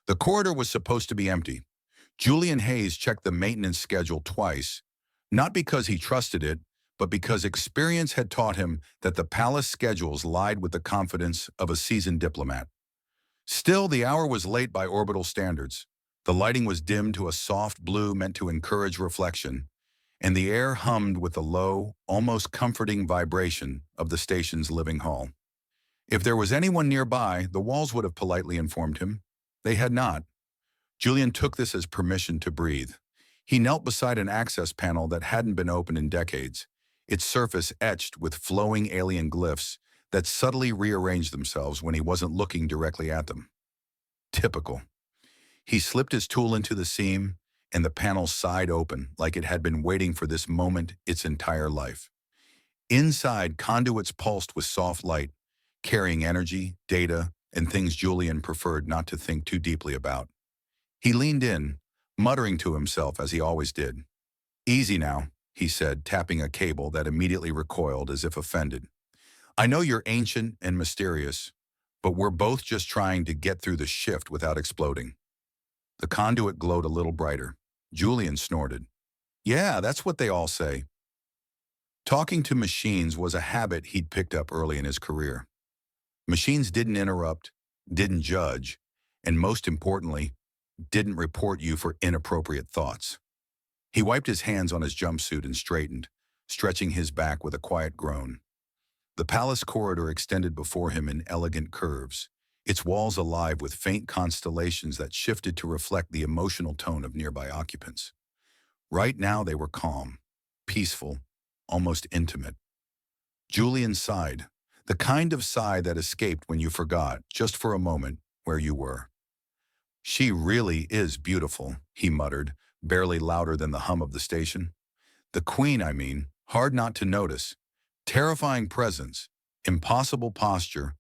The corridor was supposed to be empty. Julian Hayes checked the maintenance schedule twice, not because he trusted it, but because experience had taught him that the palace schedules lied with the confidence of a seasoned diplomat. Still, the hour was late by orbital standards. The lighting was dimmed to a soft blue meant to encourage reflection, and the air hummed with the low, almost comforting vibration of the station's living hall. If there was anyone nearby, the walls would have politely informed him. They had not. Julian took this as permission to breathe. He knelt beside an access panel that hadn't been opened in decades, its surface etched with flowing alien glyphs that subtly rearranged themselves when he wasn't looking directly at them. Typical. He slipped his tool into the seam, and the panel sighed open like it had been waiting for this moment its entire life. Inside, conduits pulsed with soft light, carrying energy, data, and things Julian preferred not to think too deeply about. He leaned in, muttering to himself as he always did. "Easy now," he said, tapping a cable that immediately recoiled as if offended. "I know you're ancient and mysterious, but we're both just trying to get through the shift without exploding." The conduit glowed a little brighter. Julian snorted. "Yeah, that's what they all say." Talking to machines was a habit he'd picked up early in his career. Machines didn't interrupt, didn't judge, and most importantly, didn't report you for inappropriate thoughts. He wiped his hands on his jumpsuit and straightened, stretching his back with a quiet groan. The palace corridor extended before him in elegant curves, its walls alive with faint constellations that shifted to reflect the emotional tone of nearby occupants. Right now they were calm, peaceful, almost intimate. Julian sighed, the kind of sigh that escaped when you forgot, just for a moment, where you were. "She really is beautiful," he muttered, barely louder than the hum of the station. "The Queen, I mean, hard not to notice. Terrifying presence, impossible posture,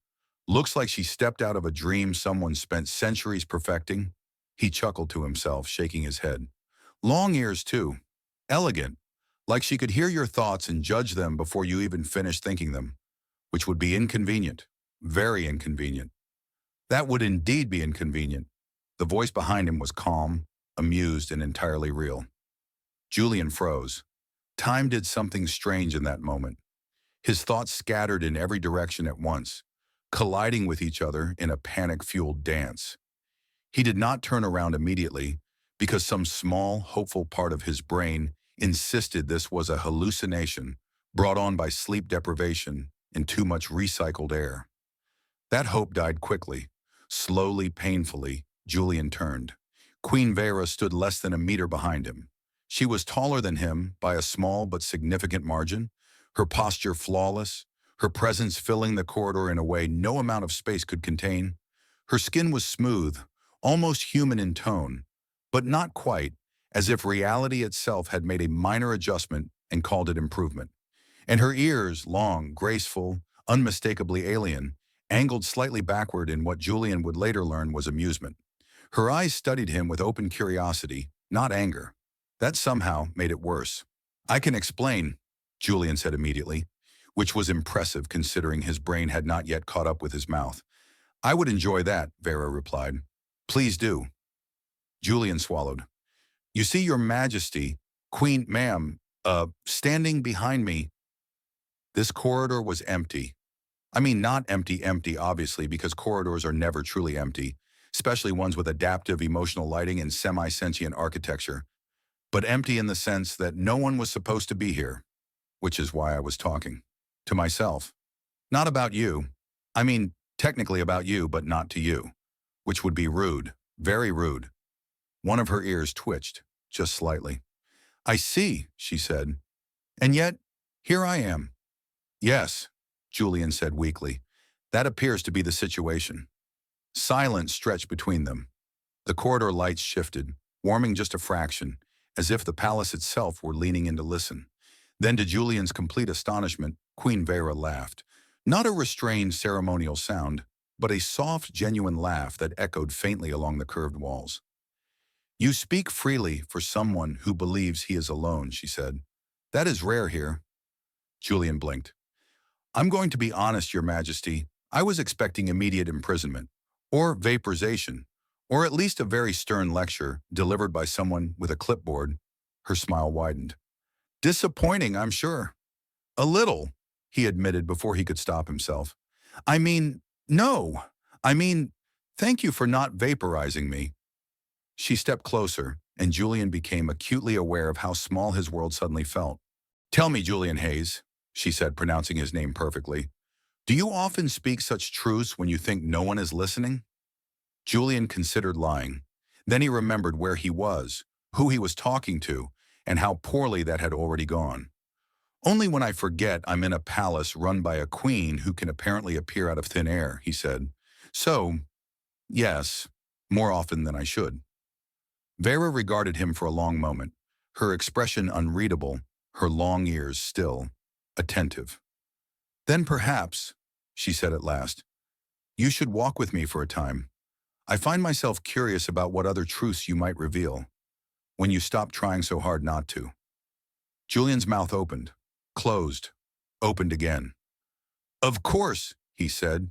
looks like she stepped out of a dream someone spent centuries perfecting." He chuckled to himself, shaking his head. "Long ears, too. Elegant, like she could hear your thoughts and judge them before you even finished thinking them, which would be inconvenient, very inconvenient." That would indeed be inconvenient. The voice behind him was calm, amused, and entirely real. Julian froze. Time did something strange in that moment. His thoughts scattered in every direction at once, colliding with each other in a panic-fueled dance. He did not turn around immediately because some small, hopeful part of his brain insisted this was a hallucination brought on by sleep deprivation and too much recycled air. That hope died quickly. Slowly, painfully, Julian turned. Queen Vera stood less than a meter behind him. She was taller than him by a small but significant margin, her posture flawless, her presence filling the corridor in a way no amount of space could contain. Her skin was smooth, almost human in tone, but not quite, as if reality itself had made a minor adjustment and called it improvement. And her ears, long, graceful, unmistakably alien, angled slightly backward in what Julian would later learn was amusement. Her eyes studied him with open curiosity, not anger. That somehow made it worse. "I can explain," Julian said immediately, which was impressive considering his brain had not yet caught up with his mouth. "I would enjoy that," Vera replied. "Please do." Julian swallowed. "You see, Your Majesty, Queen, ma'am, standing behind me." This corridor was empty. I mean, not empty, obviously, because corridors are never truly empty, especially ones with adaptive emotional lighting and semi-sentient architecture, but empty in the sense that no one was supposed to be here, which is why I was talking. To myself. Not about you. I mean, technically about you, but not to you, which would be rude, very rude. One of her ears twitched, just slightly. "I see," she said. "And yet, here I am." "Yes," Julian said weakly. "That appears to be the situation." Silence stretched between them. The corridor lights shifted, warming just a fraction, as if the palace itself were leaning in to listen. Then, to Julian's complete astonishment, Queen Vera laughed. Not a restrained ceremonial sound, but a soft, genuine laugh that echoed faintly along the curved walls. "You speak freely for someone who believes he is alone," she said. "That is rare here." Julian blinked. "I'm going to be honest, Your Majesty. I was expecting immediate imprisonment, or vaporization, Or at least a very stern lecture delivered by someone with a clipboard. Her smile widened. Disappointing, I'm sure. A little, he admitted before he could stop himself. I mean, no. I mean, thank you for not vaporizing me. She stepped closer, and Julian became acutely aware of how small his world suddenly felt. Tell me, Julian Hayes, she said, pronouncing his name perfectly, do you often speak such truths when you think no one is listening? Julian considered lying. Then he remembered where he was, who he was talking to, and how poorly that had already gone. Only when I forget I'm in a palace run by a queen who can apparently appear out of thin air, he said. So, yes, more often than I should. Vera regarded him for a long moment, her expression unreadable, her long ears still, attentive. Then perhaps, she said at last, you should walk with me for a time. I find myself curious about what other truths you might reveal, when you stop trying so hard not to. Julian's mouth opened, closed, opened again. Of course, he said,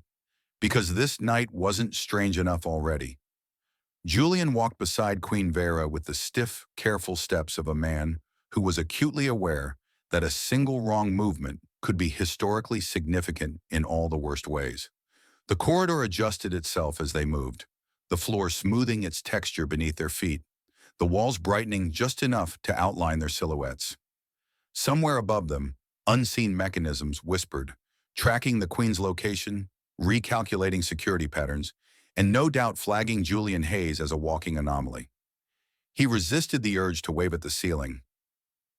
because this night wasn't strange enough already. Julian walked beside Queen Vera with the stiff, careful steps of a man who was acutely aware that a single wrong movement could be historically significant in all the worst ways. The corridor adjusted itself as they moved, the floor smoothing its texture beneath their feet, the walls brightening just enough to outline their silhouettes. Somewhere above them, unseen mechanisms whispered, tracking the Queen's location, recalculating security patterns, and no doubt flagging Julian Hayes as a walking anomaly. He resisted the urge to wave at the ceiling.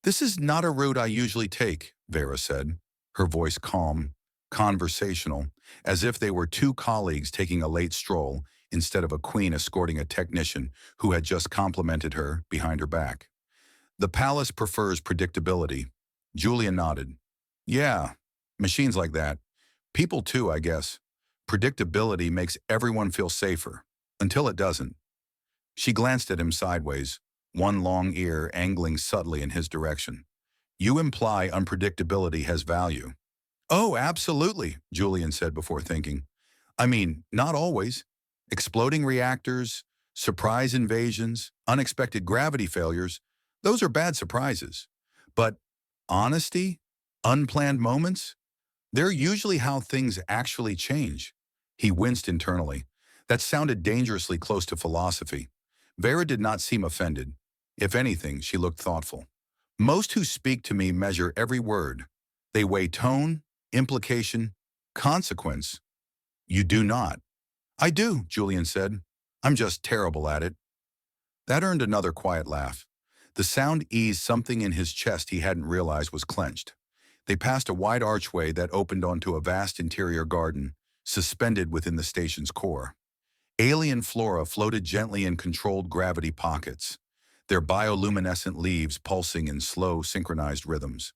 This is not a route I usually take, Vera said, her voice calm, conversational, as if they were two colleagues taking a late stroll instead of a queen escorting a technician who had just complimented her behind her back. The palace prefers predictability. Julian nodded. Yeah, machines like that. People too, I guess. Predictability makes everyone feel safer, until it doesn't. She glanced at him sideways, one long ear angling subtly in his direction. You imply unpredictability has value. Oh, absolutely, Julian said before thinking. I mean, not always. Exploding reactors, surprise invasions, unexpected gravity failures, those are bad surprises. But honesty, unplanned moments, they're usually how things actually change. He winced internally. That sounded dangerously close to philosophy. Vera did not seem offended. If anything, she looked thoughtful. Most who speak to me measure every word. They weigh tone, implication, consequence. You do not. I do, Julian said. I'm just terrible at it. That earned another quiet laugh. The sound eased something in his chest he hadn't realized was clenched. They passed a wide archway that opened onto a vast interior garden, suspended within the station's core. Alien flora floated gently in controlled gravity pockets, their bioluminescent leaves pulsing in slow, synchronized rhythms.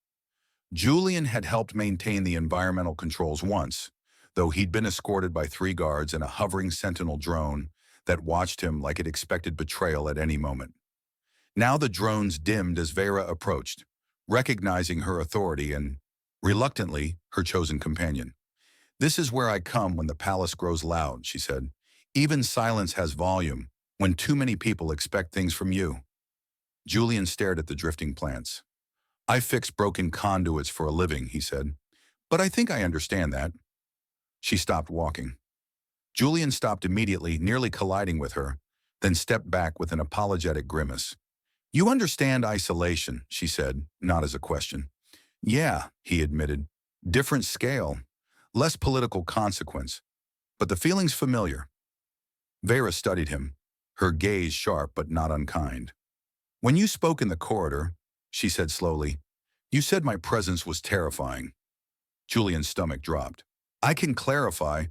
Julian had helped maintain the environmental controls once, though he'd been escorted by 3 guards and a hovering sentinel drone that watched him like it expected betrayal at any moment. Now the drones dimmed as Vera approached, recognizing her authority and, reluctantly, her chosen companion. This is where I come when the palace grows loud, she said. Even silence has volume when too many people expect things from you. Julian stared at the drifting plants. I fix broken conduits for a living, he said. But I think I understand that. She stopped walking. Julian stopped immediately, nearly colliding with her, then stepped back with an apologetic grimace. You understand isolation, she said, not as a question. Yeah, he admitted. Different scale, less political consequence, but the feeling's familiar. Vera studied him, her gaze sharp but not unkind. When you spoke in the corridor, she said slowly, you said my presence was terrifying. Julian's stomach dropped. I can clarify.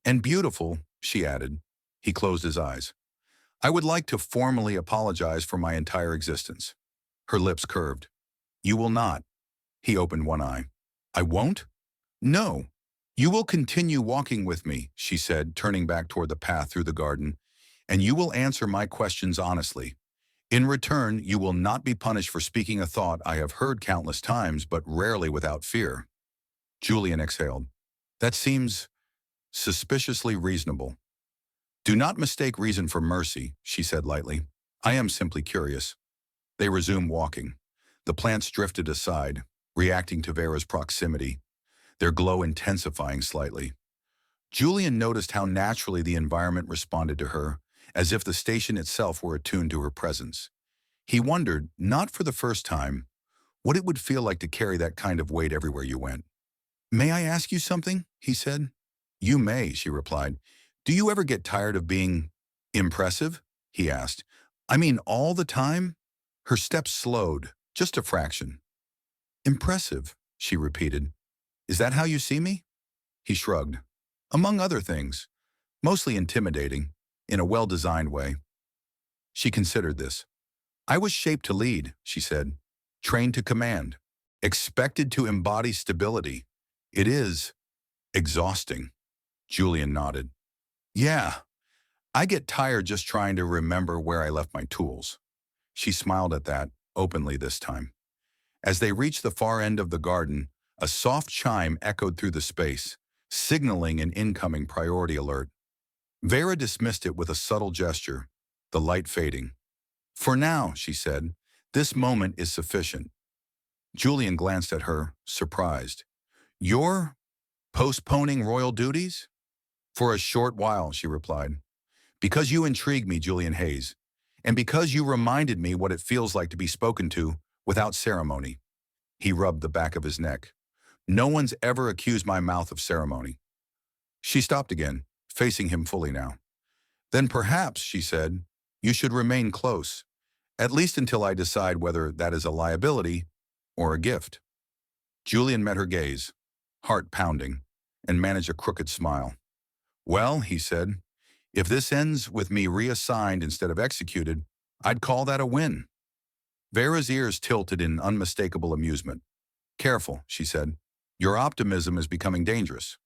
And beautiful, she added. He closed his eyes. I would like to formally apologize for my entire existence. Her lips curved. You will not. He opened one eye. I won't? No. You will continue walking with me, she said, turning back toward the path through the garden, and you will answer my questions honestly. In return, you will not be punished for speaking a thought I have heard countless times, but rarely without fear. Julian exhaled. That seems suspiciously reasonable. Do not mistake reason for mercy, she said lightly. I am simply curious. They resumed walking. The plants drifted aside, reacting to Vera's proximity, their glow intensifying slightly. Julian noticed how naturally the environment responded to her, as if the station itself were attuned to her presence. He wondered, not for the first time, what it would feel like to carry that kind of weight everywhere you went. May I ask you something? He said. You may, she replied. Do you ever get tired of being impressive? He asked. I mean, all the time? Her steps slowed, just a fraction. Impressive, she repeated. Is that how you see me? He shrugged. Among other things, mostly intimidating, in a well-designed way. She considered this. I was shaped to lead, she said, trained to command, expected to embody stability. It is exhausting. Julian nodded. Yeah, I get tired just trying to remember where I left my tools. She smiled at that, openly this time. As they reached the far end of the garden, a soft chime echoed through the space, signaling an incoming priority alert. Vera dismissed it with a subtle gesture, the light fading. For now, she said, this moment is sufficient. Julian glanced at her, surprised. You're postponing royal duties? For a short while, she replied. Because you intrigue me, Julian Hayes, and because you reminded me what it feels like to be spoken to without ceremony. He rubbed the back of his neck. No one's ever accused my mouth of ceremony. She stopped again, facing him fully now. Then perhaps, she said, you should remain close, at least until I decide whether that is a liability or a gift. Julian met her gaze, heart pounding, and managed a crooked smile. Well, he said, if this ends with me reassigned instead of executed, I'd call that a win. Vera's ears tilted in unmistakable amusement. Careful, she said. Your optimism is becoming dangerous.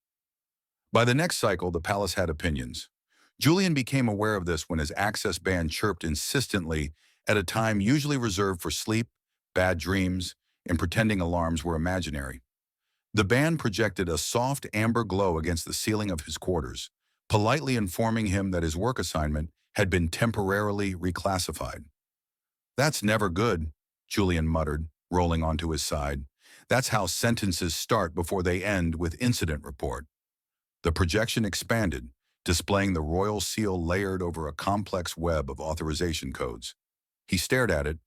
By the next cycle, the palace had opinions. Julian became aware of this when his access band chirped insistently at a time usually reserved for sleep, bad dreams, and pretending alarms were imaginary. The band projected a soft amber glow against the ceiling of his quarters, politely informing him that his work assignment had been temporarily reclassified. That's never good, Julian muttered, rolling onto his side. That's how sentences start before they end with incident report. The projection expanded, displaying the royal seal layered over a complex web of authorization codes. He stared at it,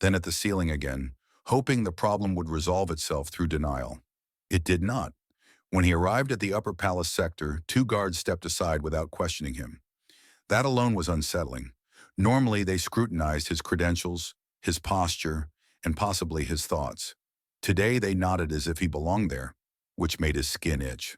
then at the ceiling again, hoping the problem would resolve itself through denial. It did not. When he arrived at the upper palace sector, 2 guards stepped aside without questioning him. That alone was unsettling. Normally, they scrutinized his credentials, his posture, and possibly his thoughts. Today, they nodded as if he belonged there, which made his skin itch.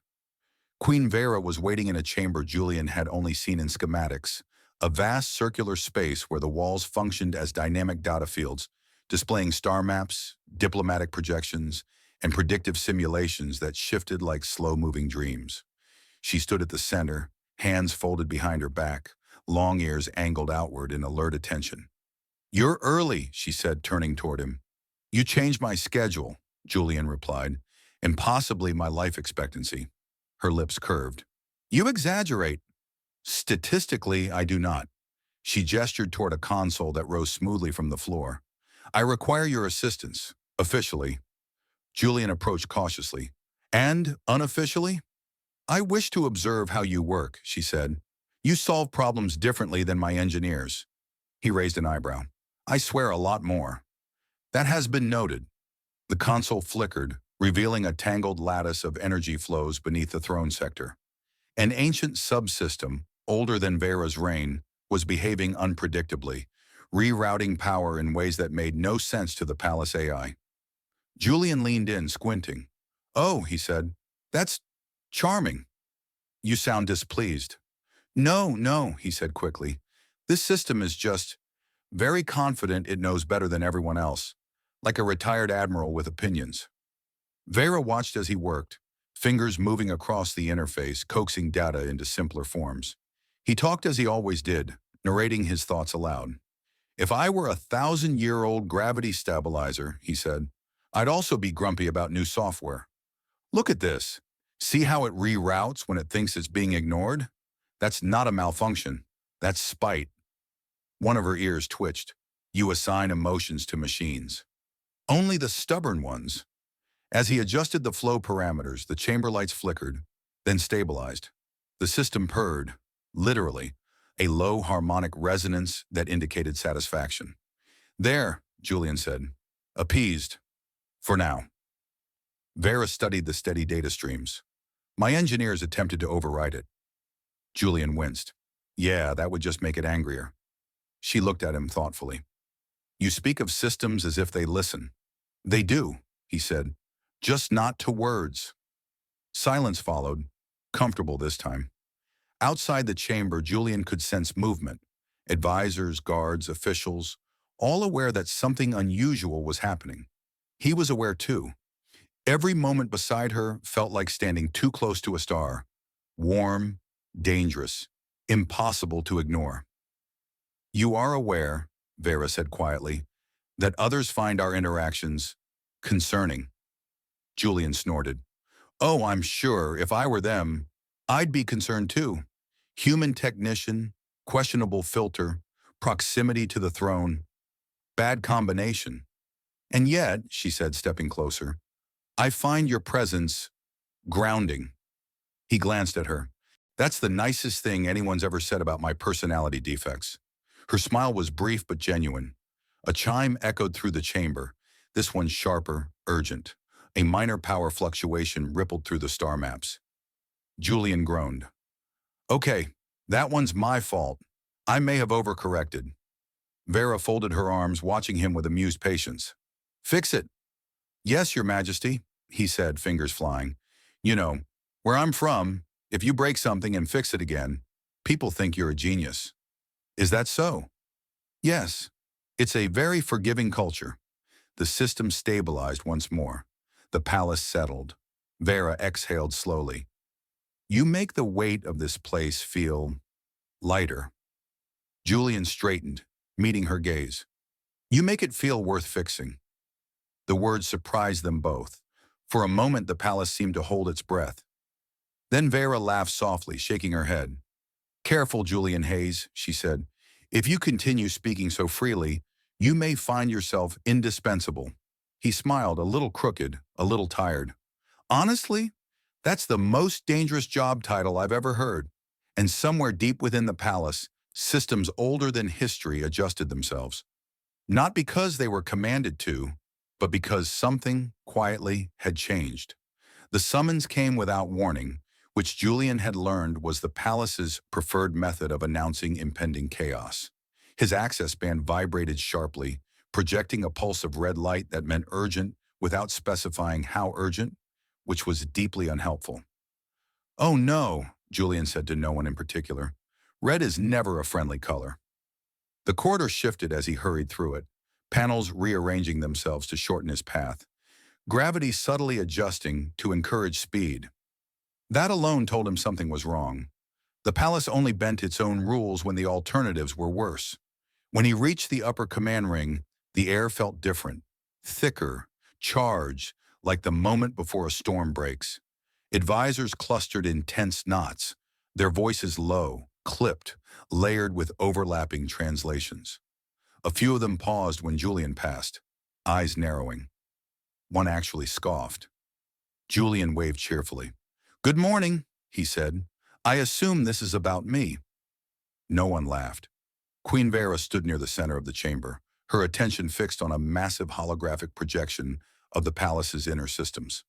Queen Vera was waiting in a chamber Julian had only seen in schematics, a vast circular space where the walls functioned as dynamic data fields, displaying star maps, diplomatic projections, and predictive simulations that shifted like slow-moving dreams. She stood at the center, hands folded behind her back, long ears angled outward in alert attention. You're early, she said, turning toward him. You changed my schedule, Julian replied, and possibly my life expectancy. Her lips curved. You exaggerate. Statistically, I do not. She gestured toward a console that rose smoothly from the floor. I require your assistance, officially. Julian approached cautiously. And unofficially? I wish to observe how you work, she said. You solve problems differently than my engineers. He raised an eyebrow. I swear a lot more. That has been noted. The console flickered, revealing a tangled lattice of energy flows beneath the throne sector. An ancient subsystem, older than Vera's reign, was behaving unpredictably, rerouting power in ways that made no sense to the palace AI. Julian leaned in, squinting. Oh, he said, that's charming. You sound displeased. No, he said quickly. This system is just very confident it knows better than everyone else, like a retired admiral with opinions. Vera watched as he worked, fingers moving across the interface, coaxing data into simpler forms. He talked as he always did, narrating his thoughts aloud. If I were a 1,000-year-old gravity stabilizer, he said, I'd also be grumpy about new software. Look at this. See how it reroutes when it thinks it's being ignored? That's not a malfunction. That's spite. One of her ears twitched. You assign emotions to machines. Only the stubborn ones. As he adjusted the flow parameters, the chamber lights flickered, then stabilized. The system purred, literally, a low harmonic resonance that indicated satisfaction. There, Julian said. Appeased. For now. Vera studied the steady data streams. My engineers attempted to override it. Julian winced. Yeah, that would just make it angrier. She looked at him thoughtfully. You speak of systems as if they listen. They do, he said. Just not to words. Silence followed, comfortable this time. Outside the chamber, Julian could sense movement. Advisors, guards, officials, all aware that something unusual was happening. He was aware too. Every moment beside her felt like standing too close to a star. Warm, dangerous, impossible to ignore. You are aware, Vera said quietly, that others find our interactions concerning. Julian snorted. Oh, I'm sure if I were them, I'd be concerned too. Human technician, questionable filter, proximity to the throne, bad combination. And yet, she said, stepping closer, I find your presence grounding. He glanced at her. That's the nicest thing anyone's ever said about my personality defects. Her smile was brief but genuine. A chime echoed through the chamber, this one sharper, urgent. A minor power fluctuation rippled through the star maps. Julian groaned. Okay, that one's my fault. I may have overcorrected. Vera folded her arms, watching him with amused patience. Fix it. Yes, Your Majesty, he said, fingers flying. You know, where I'm from, if you break something and fix it again, people think you're a genius. Is that so? Yes. It's a very forgiving culture. The system stabilized once more. The palace settled. Vera exhaled slowly. You make the weight of this place feel lighter. Julian straightened, meeting her gaze. You make it feel worth fixing. The words surprised them both. For a moment, the palace seemed to hold its breath. Then Vera laughed softly, shaking her head. Careful, Julian Hayes, she said. If you continue speaking so freely, you may find yourself indispensable. He smiled, a little crooked, a little tired. Honestly, that's the most dangerous job title I've ever heard. And somewhere deep within the palace, systems older than history adjusted themselves. Not because they were commanded to, but because something, quietly, had changed. The summons came without warning, which Julian had learned was the palace's preferred method of announcing impending chaos. His access band vibrated sharply, projecting a pulse of red light that meant urgent without specifying how urgent, which was deeply unhelpful. Oh no, Julian said to no one in particular. Red is never a friendly color. The corridor shifted as he hurried through it, panels rearranging themselves to shorten his path, gravity subtly adjusting to encourage speed. That alone told him something was wrong. The palace only bent its own rules when the alternatives were worse. When he reached the upper command ring, the air felt different, thicker, charged, like the moment before a storm breaks. Advisors clustered in tense knots, their voices low, clipped, layered with overlapping translations. A few of them paused when Julian passed, eyes narrowing. One actually scoffed. Julian waved cheerfully. Good morning, he said. I assume this is about me. No one laughed. Queen Vera stood near the center of the chamber, her attention fixed on a massive holographic projection of the palace's inner systems.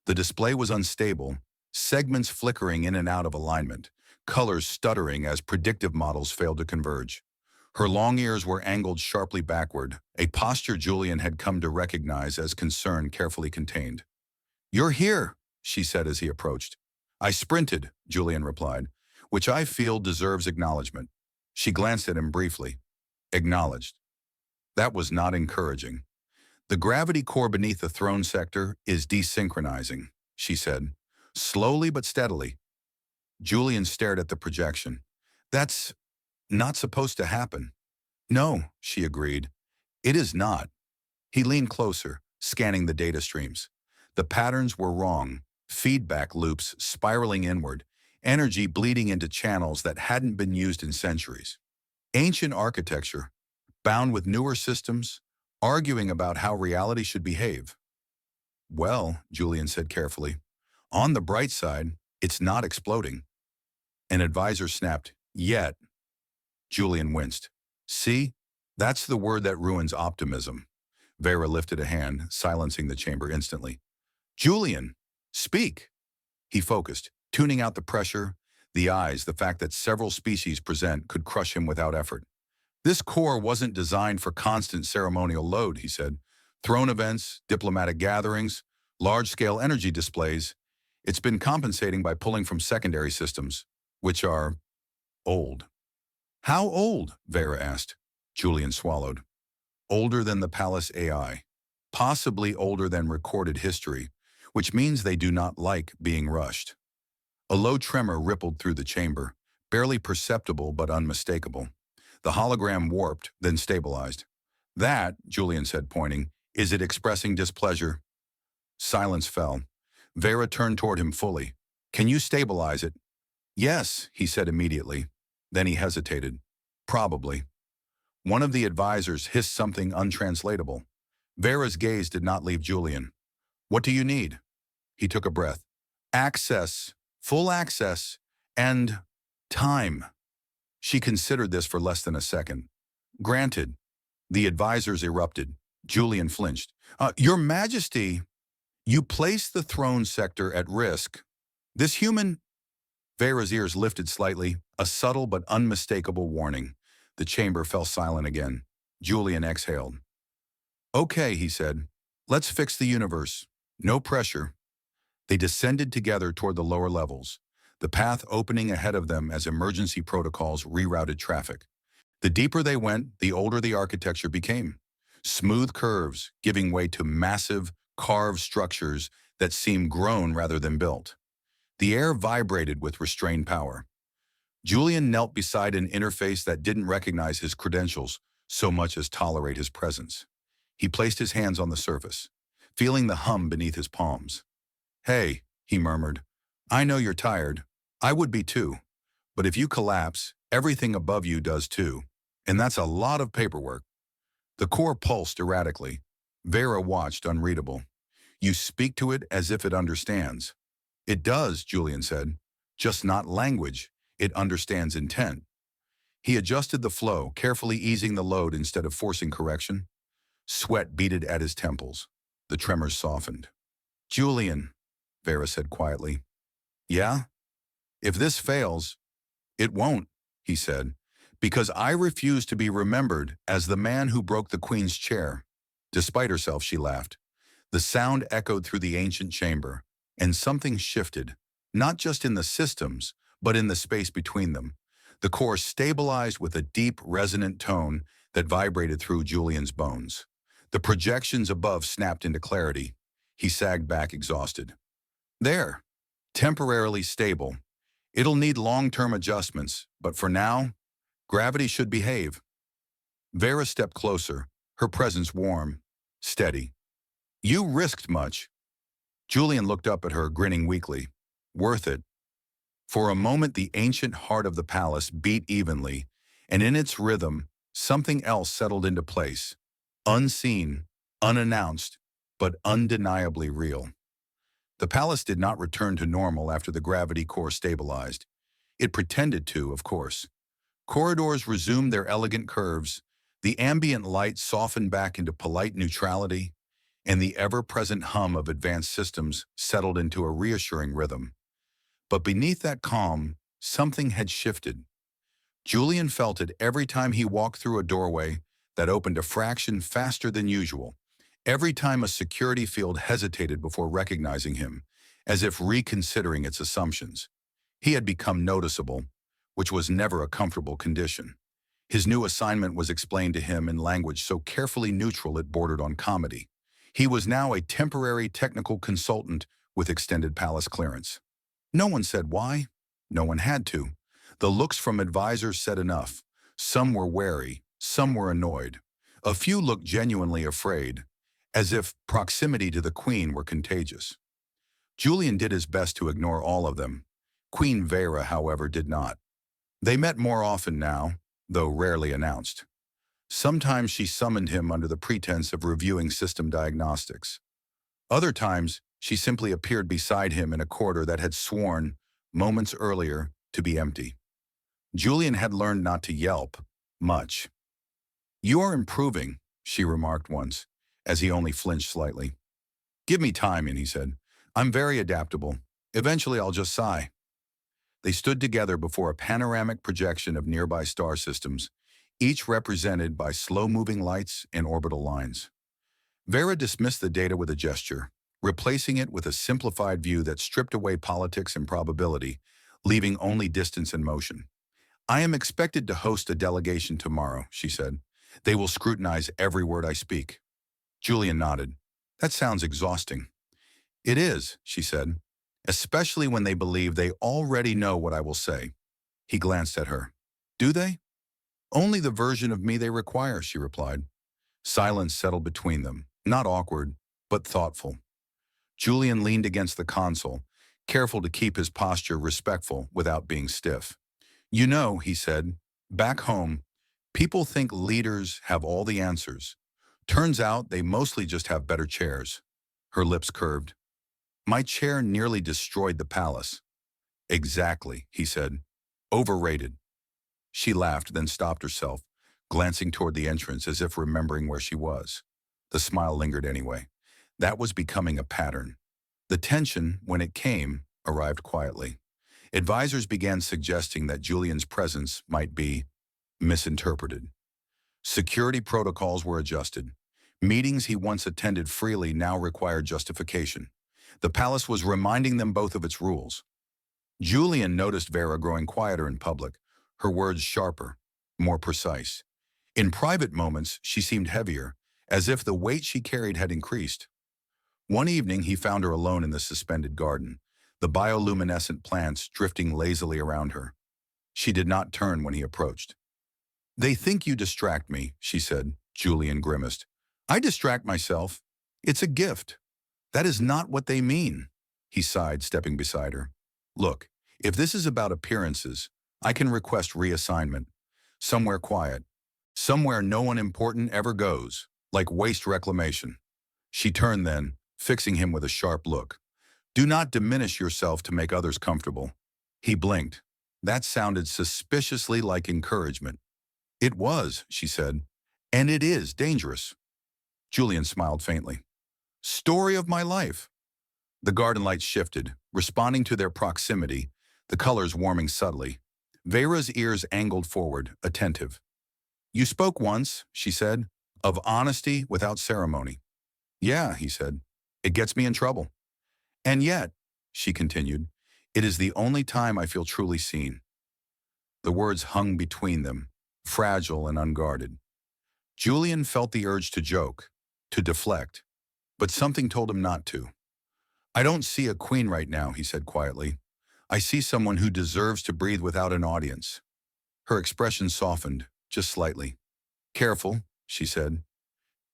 The display was unstable, segments flickering in and out of alignment, colors stuttering as predictive models failed to converge. Her long ears were angled sharply backward, a posture Julian had come to recognize as concern carefully contained. You're here, she said as he approached. I sprinted, Julian replied, which I feel deserves acknowledgement. She glanced at him briefly. Acknowledged. That was not encouraging. The gravity core beneath the throne sector is desynchronizing, she said, slowly but steadily. Julian stared at the projection. That's not supposed to happen. No, she agreed. It is not. He leaned closer, scanning the data streams. The patterns were wrong, feedback loops spiraling inward, energy bleeding into channels that hadn't been used in centuries. Ancient architecture, bound with newer systems, arguing about how reality should behave. Well, Julian said carefully, on the bright side, it's not exploding. An advisor snapped, yet. Julian winced. See? That's the word that ruins optimism. Vera lifted a hand, silencing the chamber instantly. Julian, speak. He focused, tuning out the pressure, the eyes, the fact that several species present could crush him without effort. This core wasn't designed for constant ceremonial load, he said. Throne events, diplomatic gatherings, large-scale energy displays. It's been compensating by pulling from secondary systems, which are old. How old? Vera asked. Julian swallowed. Older than the Palace AI. Possibly older than recorded history, which means they do not like being rushed. A low tremor rippled through the chamber, barely perceptible but unmistakable. The hologram warped, then stabilized. That, Julian said, pointing, is it expressing displeasure? Silence fell. Vera turned toward him fully. Can you stabilize it? Yes, he said immediately. Then he hesitated. Probably. One of the advisors hissed something untranslatable. Vera's gaze did not leave Julian. What do you need? He took a breath. Access, full access, and time. She considered this for less than a second. Granted. The advisors erupted. Julian flinched. Your Majesty, you place the throne sector at risk. This human... Vera's ears lifted slightly, a subtle but unmistakable warning. The chamber fell silent again. Julian exhaled. Okay, he said. Let's fix the universe. No pressure. They descended together toward the lower levels, the path opening ahead of them as emergency protocols rerouted traffic. The deeper they went, the older the architecture became. Smooth curves, giving way to massive, carved structures that seemed grown rather than built. The air vibrated with restrained power. Julian knelt beside an interface that didn't recognize his credentials so much as tolerate his presence. He placed his hands on the surface, feeling the hum beneath his palms. Hey, he murmured, I know you're tired. I would be too. But if you collapse, everything above you does too. And that's a lot of paperwork. The core pulsed erratically. Vera watched, unreadable. You speak to it as if it understands. It does, Julian said. Just not language. It understands intent. He adjusted the flow, carefully easing the load instead of forcing correction. Sweat beaded at his temples. The tremors softened. Julian, Vera said quietly. Yeah? If this fails, it won't, he said, because I refuse to be remembered as the man who broke the queen's chair. Despite herself, she laughed. The sound echoed through the ancient chamber, and something shifted, not just in the systems, but in the space between them. The core stabilized with a deep, resonant tone that vibrated through Julian's bones. The projections above snapped into clarity. He sagged back, exhausted. There, temporarily stable. It'll need long-term adjustments, but for now, gravity should behave. Vera stepped closer, her presence warm, steady. You risked much. Julian looked up at her, grinning weakly. Worth it. For a moment, the ancient heart of the palace beat evenly, and in its rhythm, something else settled into place. Unseen, unannounced, but undeniably real. The palace did not return to normal after the gravity core stabilized. It pretended to, of course. Corridors resumed their elegant curves, the ambient light softened back into polite neutrality, and the ever-present hum of advanced systems settled into a reassuring rhythm. But beneath that calm, something had shifted. Julian felt it every time he walked through a doorway that opened a fraction faster than usual, every time a security field hesitated before recognizing him, as if reconsidering its assumptions. He had become noticeable, which was never a comfortable condition. His new assignment was explained to him in language so carefully neutral it bordered on comedy. He was now a temporary technical consultant with extended palace clearance. No one said why. No one had to. The looks from advisors said enough. Some were wary, some were annoyed. A few looked genuinely afraid, as if proximity to the queen were contagious. Julian did his best to ignore all of them. Queen Vera, however, did not. They met more often now, though rarely announced. Sometimes she summoned him under the pretense of reviewing system diagnostics. Other times, she simply appeared beside him in a corridor that had sworn, moments earlier, to be empty. Julian had learned not to yelp much. "You are improving," she remarked once, as he only flinched slightly. "Give me time," and he said. "I'm very adaptable. Eventually I'll just sigh." They stood together before a panoramic projection of nearby star systems, each represented by slow-moving lights and orbital lines. Vera dismissed the data with a gesture, replacing it with a simplified view that stripped away politics and probability, leaving only distance and motion. "I am expected to host a delegation tomorrow," she said. "They will scrutinize every word I speak." Julian nodded. "That sounds exhausting." "It is," she said, "especially when they believe they already know what I will say." He glanced at her. "Do they?" "Only the version of me they require," she replied. Silence settled between them, not awkward, but thoughtful. Julian leaned against the console, careful to keep his posture respectful without being stiff. "You know," he said, "back home, people think leaders have all the answers. Turns out they mostly just have better chairs." Her lips curved. "My chair nearly destroyed the palace." "Exactly," he said. "Overrated." She laughed, then stopped herself, glancing toward the entrance as if remembering where she was. The smile lingered anyway. That was becoming a pattern. The tension, when it came, arrived quietly. Advisors began suggesting that Julian's presence might be misinterpreted. Security protocols were adjusted. Meetings he once attended freely now required justification. The palace was reminding them both of its rules. Julian noticed Vera growing quieter in public, her words sharper, more precise. In private moments, she seemed heavier, as if the weight she carried had increased. One evening, he found her alone in the suspended garden, the bioluminescent plants drifting lazily around her. She did not turn when he approached. "They think you distract me," she said. Julian grimaced. "I distract myself. It's a gift." "That is not what they mean," he sighed, stepping beside her. "Look, if this is about appearances, I can request reassignment. Somewhere quiet. Somewhere no one important ever goes, like waste reclamation." She turned then, fixing him with a sharp look. "Do not diminish yourself to make others comfortable." He blinked. That sounded suspiciously like encouragement. "It was," she said, "and it is dangerous." Julian smiled faintly. "Story of my life." The garden lights shifted, responding to their proximity, the colors warming subtly. Vera's ears angled forward, attentive. "You spoke once," she said, "of honesty without ceremony." "Yeah," he said. "It gets me in trouble." "And yet," she continued, "it is the only time I feel truly seen." The words hung between them, fragile and unguarded. Julian felt the urge to joke, to deflect, but something told him not to. "I don't see a queen right now," he said quietly. "I see someone who deserves to breathe without an audience." Her expression softened, just slightly. "Careful," she said.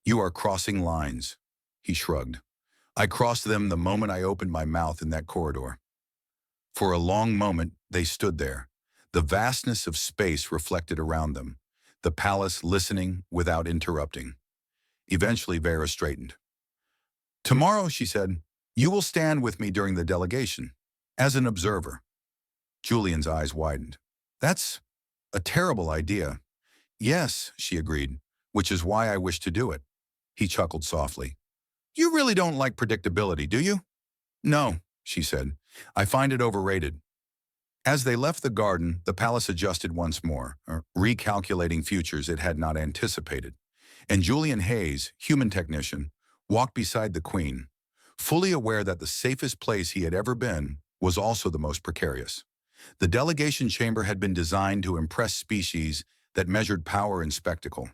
"You are crossing lines." He shrugged. "I crossed them the moment I opened my mouth in that corridor." For a long moment, they stood there, the vastness of space reflected around them, the palace listening without interrupting. Eventually, Vera straightened. "Tomorrow," she said, "you will stand with me during the delegation, as an observer." Julian's eyes widened. "That's a terrible idea." "Yes," she agreed, "which is why I wish to do it." He chuckled softly. "You really don't like predictability, do you?" "No," she said. "I find it overrated." As they left the garden, the palace adjusted once more, recalculating futures it had not anticipated. And Julian Hayes, human technician, walked beside the Queen, fully aware that the safest place he had ever been was also the most precarious. The delegation chamber had been designed to impress species that measured power and spectacle.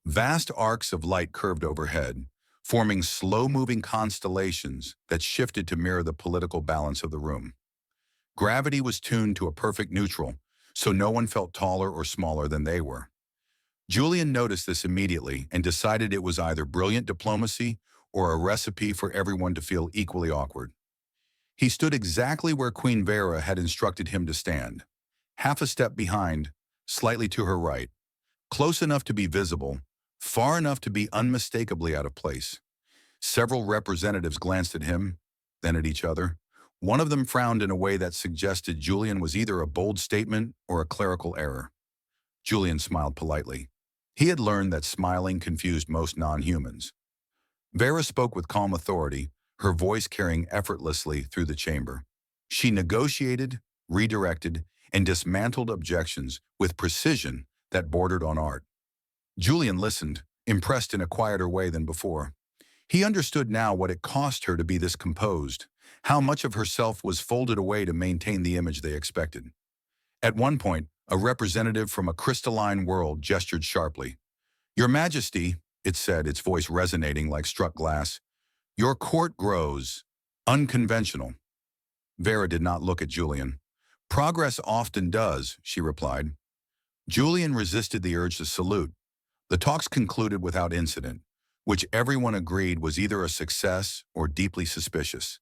Vast arcs of light curved overhead, forming slow-moving constellations that shifted to mirror the political balance of the room. Gravity was tuned to a perfect neutral, so no one felt taller or smaller than they were. Julian noticed this immediately and decided it was either brilliant diplomacy or a recipe for everyone to feel equally awkward. He stood exactly where Queen Vera had instructed him to stand, half a step behind, slightly to her right, close enough to be visible, far enough to be unmistakably out of place. Several representatives glanced at him, then at each other. One of them frowned in a way that suggested Julian was either a bold statement or a clerical error. Julian smiled politely. He had learned that smiling confused most non-humans. Vera spoke with calm authority, her voice carrying effortlessly through the chamber. She negotiated, redirected, and dismantled objections with precision that bordered on art. Julian listened, impressed in a quieter way than before. He understood now what it cost her to be this composed, how much of herself was folded away to maintain the image they expected. At one point, a representative from a crystalline world gestured sharply. "Your Majesty," it said, its voice resonating like struck glass, "your court grows unconventional." Vera did not look at Julian. "Progress often does," she replied. Julian resisted the urge to salute. The talks concluded without incident, which everyone agreed was either a success or deeply suspicious.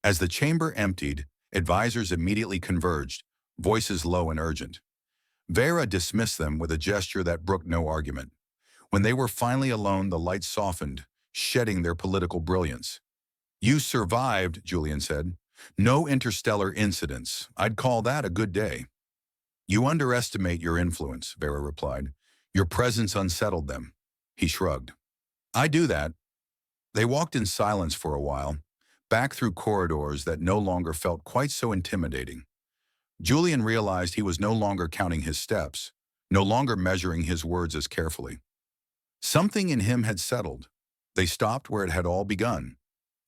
As the chamber emptied, advisors immediately converged, voices low and urgent. Vera dismissed them with a gesture that brooked no argument. When they were finally alone, the lights softened, shedding their political brilliance. "You survived," Julian said. "No interstellar incidents. I'd call that a good day." "You underestimate your influence," Vera replied. "Your presence unsettled them." He shrugged. "I do that." They walked in silence for a while, back through corridors that no longer felt quite so intimidating. Julian realized he was no longer counting his steps, no longer measuring his words as carefully. Something in him had settled. They stopped where it had all begun.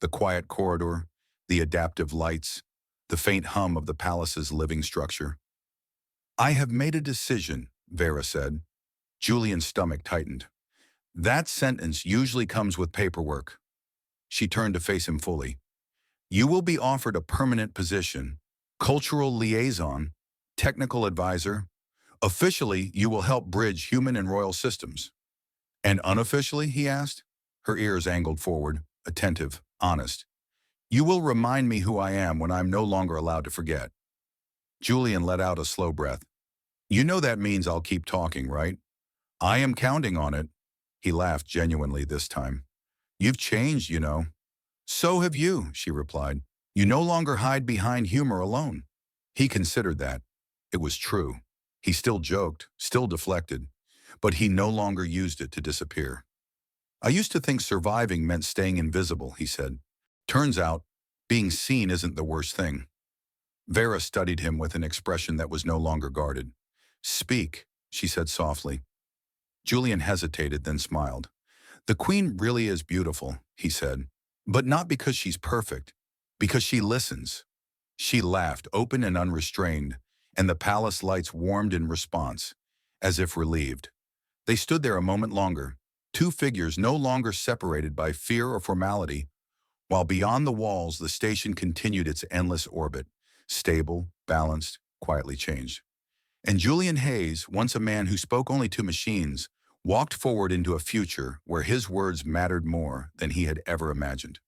The quiet corridor, the adaptive lights, the faint hum of the palace's living structure. "I have made a decision," Vera said. Julian's stomach tightened. "That sentence usually comes with paperwork." She turned to face him fully. "You will be offered a permanent position, cultural liaison, technical advisor. Officially, you will help bridge human and royal systems." "And unofficially?" he asked, her ears angled forward, attentive, honest. "You will remind me who I am when I'm no longer allowed to forget." Julian let out a slow breath. "You know that means I'll keep talking, right?" "I am counting on it." He laughed genuinely this time. "You've changed, you know." "So have you," she replied. "You no longer hide behind humor alone." He considered that. It was true. He still joked, still deflected, but he no longer used it to disappear. "I used to think surviving meant staying invisible," he said. "Turns out, being seen isn't the worst thing." Vera studied him with an expression that was no longer guarded. "Speak," she said softly. Julian hesitated, then smiled. "The Queen really is beautiful," he said. "But not because she's perfect, because she listens." She laughed, open and unrestrained, and the palace lights warmed in response, as if relieved. They stood there a moment longer, two figures no longer separated by fear or formality, while beyond the walls the station continued its endless orbit, stable, balanced, quietly changed. And Julian Hayes, once a man who spoke only to machines, walked forward into a future where his words mattered more than he had ever imagined.